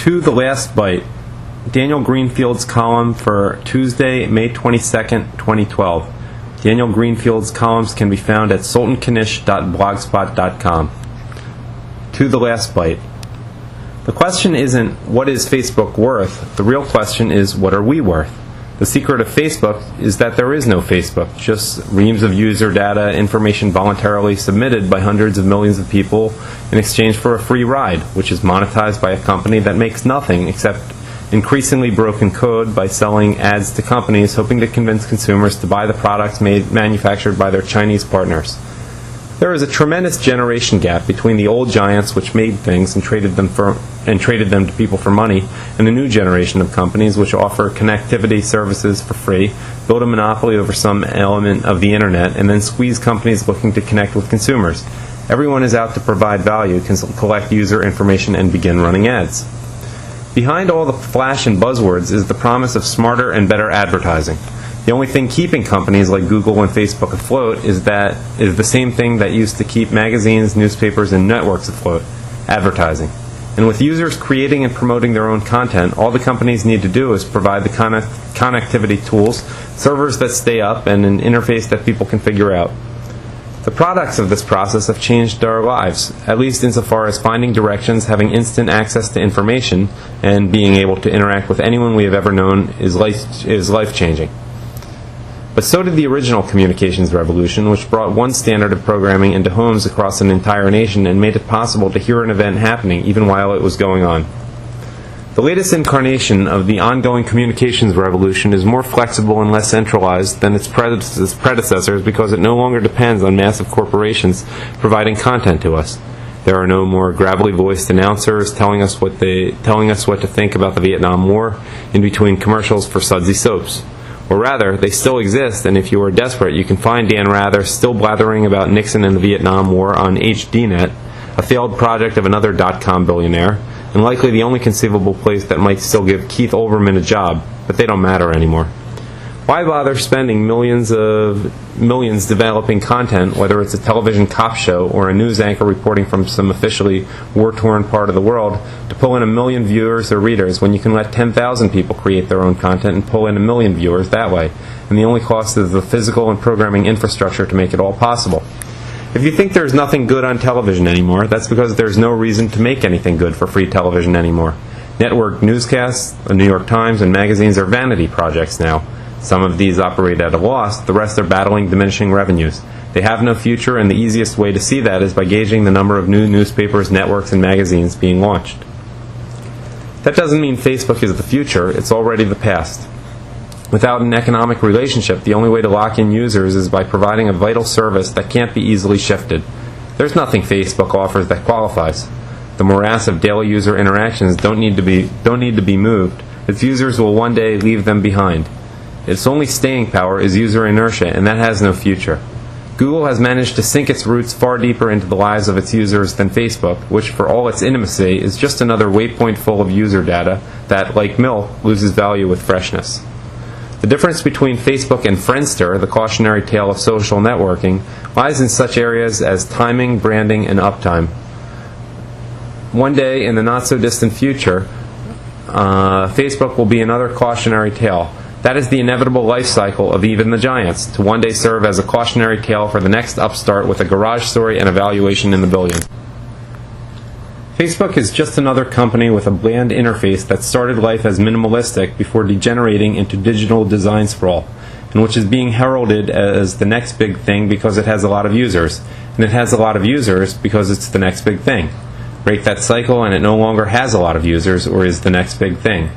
To the Last Byte, Daniel Greenfield's column for Tuesday, May 22nd, 2012. Daniel Greenfield's columns can be found at sultankanish.blogspot.com. To the Last Byte. The question isn't, what is Facebook worth? The real question is, what are we worth? The secret of Facebook is that there is no Facebook, just reams of user data, information voluntarily submitted by hundreds of millions of people in exchange for a free ride, which is monetized by a company that makes nothing except increasingly broken code by selling ads to companies hoping to convince consumers to buy the products manufactured by their Chinese partners. There is a tremendous generation gap between the old giants which made things and traded them to people for money, and the new generation of companies which offer connectivity services for free, build a monopoly over some element of the internet, and then squeeze companies looking to connect with consumers. Everyone is out to provide value, collect user information, and begin running ads. Behind all the flash and buzzwords is the promise of smarter and better advertising. The only thing keeping companies like Google and Facebook afloat is the same thing that used to keep magazines, newspapers, and networks afloat: advertising. And with users creating and promoting their own content, all the companies need to do is provide the connectivity tools, servers that stay up, and an interface that people can figure out. The products of this process have changed our lives, at least insofar as finding directions, having instant access to information, and being able to interact with anyone we have ever known is life-changing. But so did the original communications revolution, which brought one standard of programming into homes across an entire nation and made it possible to hear an event happening even while it was going on. The latest incarnation of the ongoing communications revolution is more flexible and less centralized than its predecessors because it no longer depends on massive corporations providing content to us. There are no more gravelly-voiced announcers telling us what to think about the Vietnam War in between commercials for sudsy soaps. Or rather, they still exist, and if you are desperate, you can find Dan Rather still blathering about Nixon and the Vietnam War on HDNet, a failed project of another dot-com billionaire, and likely the only conceivable place that might still give Keith Olbermann a job, but they don't matter anymore. Why bother spending millions developing content, whether it's a television cop show or a news anchor reporting from some officially war-torn part of the world, to pull in 1 million viewers or readers when you can let 10,000 people create their own content and pull in 1 million viewers that way, and the only cost is the physical and programming infrastructure to make it all possible? If you think there's nothing good on television anymore, that's because there's no reason to make anything good for free television anymore. Network newscasts, the New York Times, and magazines are vanity projects now. Some of these operate at a loss, the rest are battling diminishing revenues. They have no future, and the easiest way to see that is by gauging the number of new newspapers, networks, and magazines being launched. That doesn't mean Facebook is the future, it's already the past. Without an economic relationship, the only way to lock in users is by providing a vital service that can't be easily shifted. There's nothing Facebook offers that qualifies. The morass of daily user interactions don't need to be moved. Its users will one day leave them behind. Its only staying power is user inertia, and that has no future. Google has managed to sink its roots far deeper into the lives of its users than Facebook, which, for all its intimacy, is just another waypoint full of user data that, like milk, loses value with freshness. The difference between Facebook and Friendster, the cautionary tale of social networking, lies in such areas as timing, branding, and uptime. One day, in the not-so-distant future, Facebook will be another cautionary tale. That is the inevitable life cycle of even the giants, to one day serve as a cautionary tale for the next upstart with a garage story and a valuation in the billions. Facebook is just another company with a bland interface that started life as minimalistic before degenerating into digital design sprawl, and which is being heralded as the next big thing because it has a lot of users, and it has a lot of users because it's the next big thing. Break that cycle and it no longer has a lot of users or is the next big thing.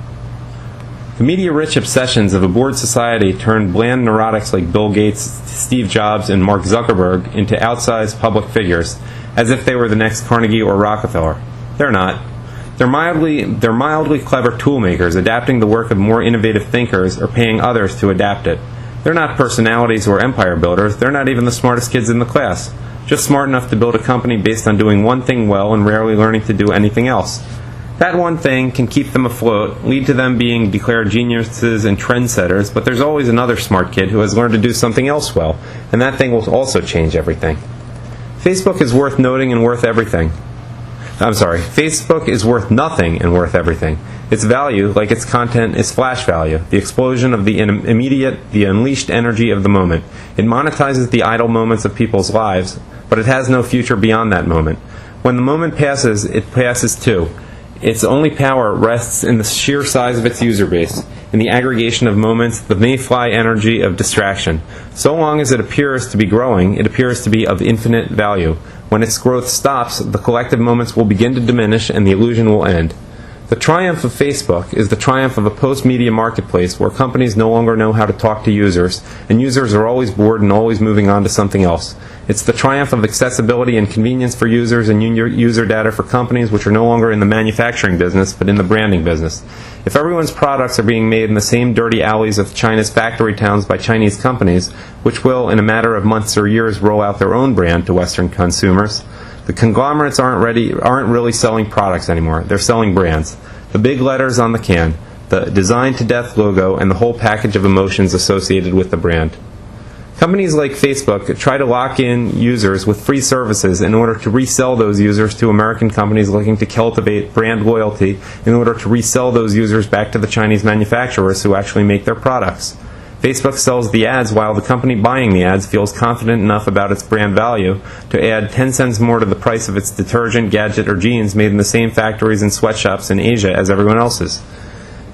The media-rich obsessions of a bored society turned bland neurotics like Bill Gates, Steve Jobs, and Mark Zuckerberg into outsized public figures, as if they were the next Carnegie or Rockefeller. They're not. They're mildly clever toolmakers, adapting the work of more innovative thinkers or paying others to adapt it. They're not personalities or empire builders. They're not even the smartest kids in the class. Just smart enough to build a company based on doing one thing well and rarely learning to do anything else. That one thing can keep them afloat, lead to them being declared geniuses and trendsetters, but there's always another smart kid who has learned to do something else well, and that thing will also change everything. Facebook is worth noting and worth everything. Facebook is worth nothing and worth everything. Its value, like its content, is flash value, the explosion of the immediate, the unleashed energy of the moment. It monetizes the idle moments of people's lives, but it has no future beyond that moment. When the moment passes, it passes too. Its only power rests in the sheer size of its user base, in the aggregation of moments, the mayfly energy of distraction. So long as it appears to be growing, it appears to be of infinite value. When its growth stops, the collective moments will begin to diminish and the illusion will end. The triumph of Facebook is the triumph of a post-media marketplace where companies no longer know how to talk to users, and users are always bored and always moving on to something else. It's the triumph of accessibility and convenience for users and user data for companies which are no longer in the manufacturing business but in the branding business. If everyone's products are being made in the same dirty alleys of China's factory towns by Chinese companies, which will, in a matter of months or years, roll out their own brand to Western consumers, the conglomerates aren't really selling products anymore. They're selling brands. The big letters on the can, the Designed to Death logo, and the whole package of emotions associated with the brand. Companies like Facebook try to lock in users with free services in order to resell those users to American companies looking to cultivate brand loyalty in order to resell those users back to the Chinese manufacturers who actually make their products. Facebook sells the ads while the company buying the ads feels confident enough about its brand value to add 10 cents more to the price of its detergent, gadget, or jeans made in the same factories and sweatshops in Asia as everyone else's.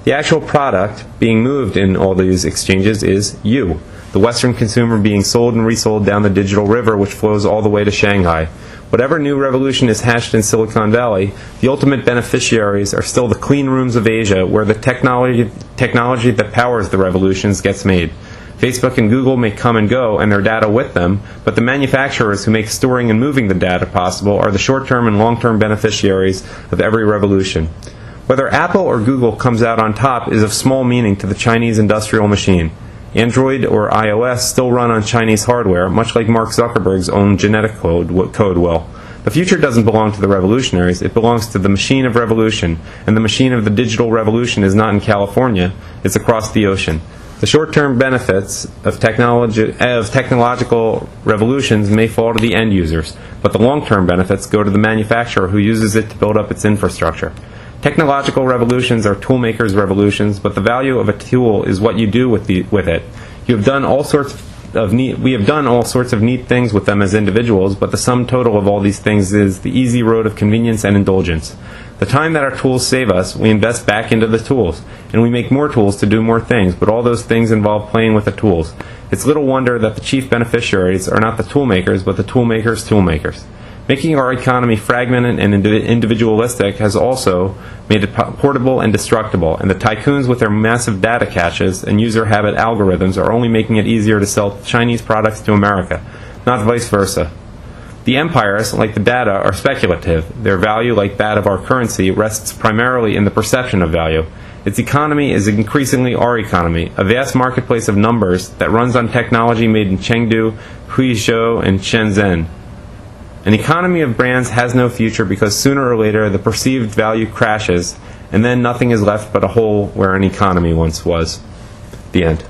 The actual product being moved in all these exchanges is you, the Western consumer being sold and resold down the digital river which flows all the way to Shanghai. Whatever new revolution is hatched in Silicon Valley, the ultimate beneficiaries are still the clean rooms of Asia where the technology that powers the revolutions gets made. Facebook and Google may come and go, and their data with them, but the manufacturers who make storing and moving the data possible are the short-term and long-term beneficiaries of every revolution. Whether Apple or Google comes out on top is of small meaning to the Chinese industrial machine. Android or iOS still run on Chinese hardware, much like Mark Zuckerberg's own genetic code will. The future doesn't belong to the revolutionaries, it belongs to the machine of revolution, and the machine of the digital revolution is not in California, it's across the ocean. The short-term benefits of technological revolutions may fall to the end users, but the long-term benefits go to the manufacturer who uses it to build up its infrastructure. Technological revolutions are toolmakers' revolutions, but the value of a tool is what you do with it. We have done all sorts of neat things with them as individuals, but the sum total of all these things is the easy road of convenience and indulgence. The time that our tools save us, we invest back into the tools, and we make more tools to do more things, but all those things involve playing with the tools. It's little wonder that the chief beneficiaries are not the toolmakers, but the toolmakers' toolmakers. Making our economy fragmented and individualistic has also made it portable and destructible, and the tycoons with their massive data caches and user habit algorithms are only making it easier to sell Chinese products to America, not vice versa. The empires, like the data, are speculative. Their value, like that of our currency, rests primarily in the perception of value. Its economy is increasingly our economy, a vast marketplace of numbers that runs on technology made in Chengdu, Huizhou, and Shenzhen. An economy of brands has no future because sooner or later the perceived value crashes, and then nothing is left but a hole where an economy once was. The end.